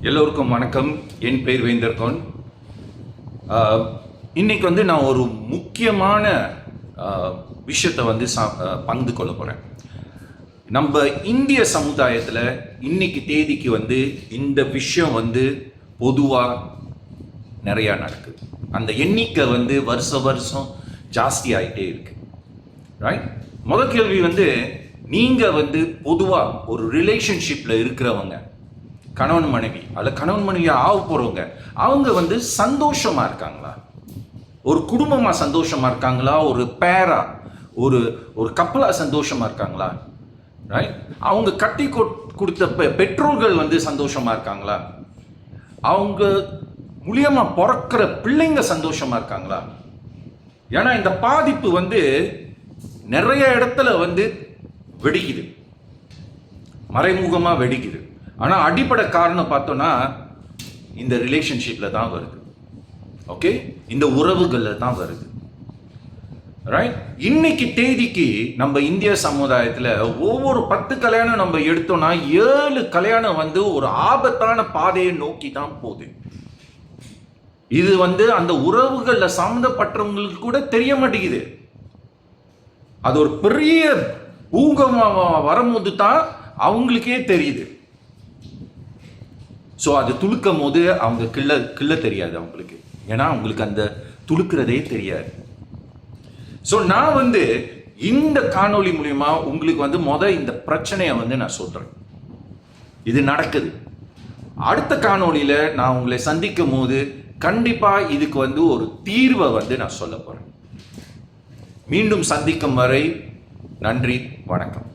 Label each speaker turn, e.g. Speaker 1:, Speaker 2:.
Speaker 1: எல்லோருக்கும் வணக்கம். என் பேர் வேந்தர்கோன். இன்னைக்கு நான் ஒரு முக்கியமான விஷயத்தை பங்கு கொள்ள போகிறேன். நம்ம இந்திய சமுதாயத்தில் இன்னைக்கு தேதிக்கு இந்த விஷயம் பொதுவாக நிறையா நடக்குது. அந்த எண்ணிக்கை வருஷம் ஜாஸ்தி ஆகிட்டே இருக்கு. ரைட்? முதல் கேள்வி நீங்கள் பொதுவாக ஒரு ரிலேஷன்ஷிப்பில் இருக்கிறவங்க, கணவன் மனைவி அல்ல கணவன் மனைவியா ஆக போறவங்க, அவங்க சந்தோஷமா இருக்காங்களா? ஒரு குடும்பமா சந்தோஷமா இருக்காங்களா? ஒரு பேரா, ஒரு ஒரு கப்பலா சந்தோஷமா இருக்காங்களா? ரைட்? அவங்க கட்டி கொடுத்த பெற்றோர்கள் சந்தோஷமா இருக்காங்களா? அவங்க மூலியமா பிறக்கிற பிள்ளைங்க சந்தோஷமா இருக்காங்களா? ஏன்னா இந்த பாதிப்பு நிறைய இடத்துல வெடிக்குது, மறைமுகமா வெடிக்குது. ஆனால் அடிப்படை காரணம் பார்த்தோன்னா இந்த ரிலேஷன்ஷிப்பில் தான் வருது. ஓகே, இந்த உறவுகளில் தான் வருது. ரைட்? இன்னைக்கு தேதிக்கு நம்ம இந்திய சமுதாயத்தில் ஒவ்வொரு 10 கல்யாணம் நம்ம எடுத்தோம்னா 7 கல்யாணம் ஒரு ஆபத்தான பாதையை நோக்கி தான் போகுது. இது அந்த உறவுகளில் சம்மந்தப்பட்டவங்களுக்கு கூட தெரிய மாட்டேங்குது. அது ஒரு பெரிய பூகமாக வரும்போது தான் அவங்களுக்கே தெரியுது. ஸோ அது துளுக்கும் போது அவங்க கிள்ள தெரியாது அவங்களுக்கு. ஏன்னா அவங்களுக்கு அந்த துளுக்கிறதே தெரியாது. ஸோ நான் இந்த காணொளி மூலியமா உங்களுக்கு இந்த பிரச்சனையை நான் சொல்றேன். இது நடக்குது. அடுத்த காணொளியில நான் உங்களை சந்திக்கும் போது கண்டிப்பா இதுக்கு ஒரு தீர்வை நான் சொல்ல போறேன். மீண்டும் சந்திக்கும் வரை நன்றி, வணக்கம்.